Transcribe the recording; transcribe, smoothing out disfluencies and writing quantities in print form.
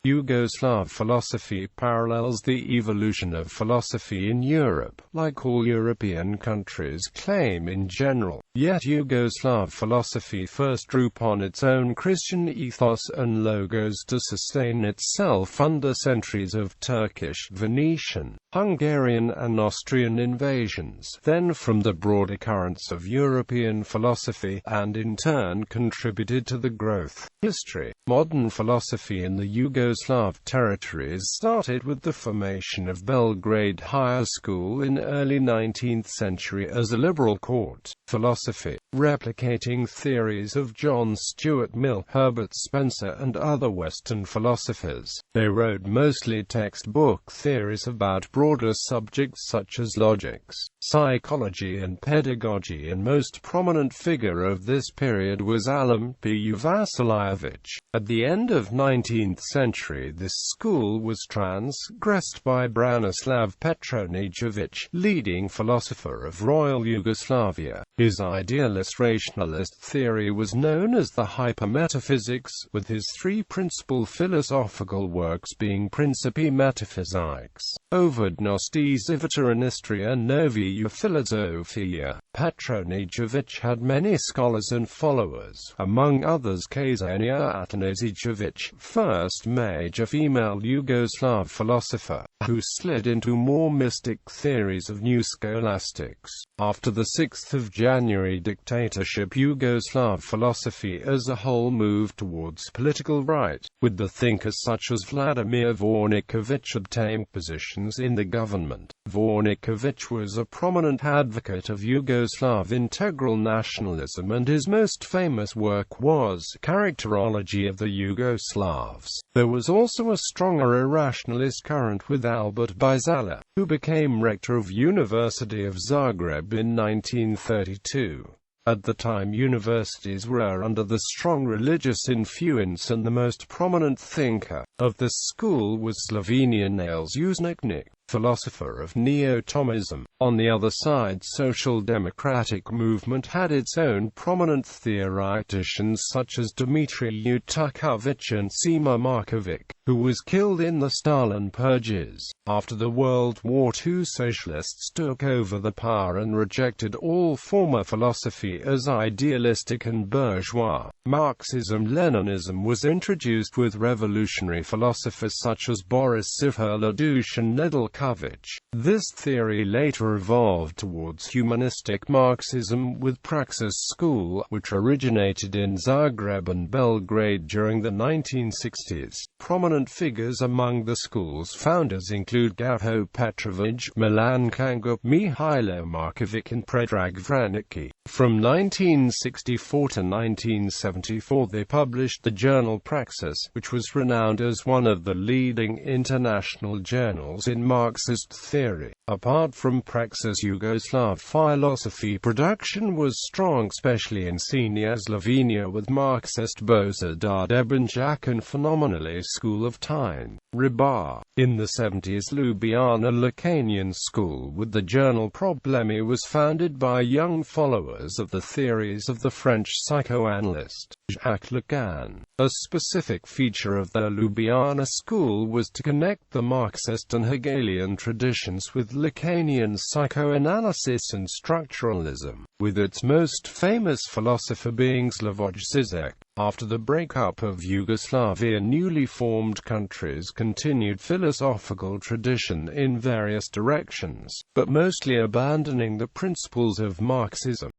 Yugoslav philosophy parallels the evolution of philosophy in Europe, like all European countries claim in general. Yet Yugoslav philosophy first drew upon its own Christian ethos and logos to sustain itself under centuries of Turkish, Venetian, Hungarian and Austrian invasions, then from the broader currents of European philosophy, and in turn contributed to the growth. History. Modern philosophy in the Yugoslav territories started with the formation of Belgrade Higher School in early 19th century as a liberal court philosophy, replicating theories of John Stuart Mill, Herbert Spencer and other Western philosophers. They wrote mostly textbook theories about broader subjects such as logics, psychology and pedagogy, and most prominent figure of this period was Alan P. Vasiljevic. At the end of 19th century this school was transgressed by Branislav Petronijević, leading philosopher of Royal Yugoslavia. His idealist rationalist theory was known as the hypermetaphysics, with his three principal philosophical works being Principia Metaphysics, Ovid Gnostis Ivitaranistria Novia Philosophia. Petronijević had many scholars and followers, among others Ksenia Atanasijević, first major female Yugoslav philosopher, who slid into more mystic theories of new scholastics. After the 6th of January dictatorship, Yugoslav philosophy as a whole moved towards political right, with the thinkers such as Vladimir Vorniković obtaining positions in the government. Vorniković was a prominent advocate of Yugoslav integral nationalism, and his most famous work was Characterology of the Yugoslavs. There was also a stronger irrationalist current with Albert Bijala, who became rector of University of Zagreb in 1932. At the time universities were under the strong religious influence, and the most prominent thinker of the school was Slovenian Ales Uzniknik, philosopher of Neo-Thomism. On the other side, social democratic movement had its own prominent theoreticians such as Dmitry Utukovich and Sema Markovic, who was killed in the Stalin purges. After the World War II, socialists took over the power and rejected all former philosophy as idealistic and bourgeois. Marxism-Leninism was introduced with revolutionary philosophers such as Boris Cihurladush and Nedeljković. This theory later evolved towards humanistic Marxism with Praxis School, which originated in Zagreb and Belgrade during the 1960s. Prominent figures among the school's founders include Gato Petrović, Milan Kangub, Mihailo Markovic and Predrag Vranički. From 1964 to 1974 they published the journal Praxis, which was renowned as one of the leading international journals in Marxist theory. Apart from Praxis, Yugoslav philosophy production was strong, especially in Senior Slovenia, with Marxist Božidar Debenjak and phenomenally School of Time, Ribar. In the 70s, Ljubljana Lacanian School with the journal Problemi was founded by young followers of the theories of the French psychoanalyst Jacques Lacan. A specific feature of the Ljubljana school was to connect the Marxist and Hegelian traditions with Lacanian psychoanalysis and structuralism, with its most famous philosopher being Slavoj Žižek. After the breakup of Yugoslavia, newly formed countries continued philosophical tradition in various directions, but mostly abandoning the principles of Marxism.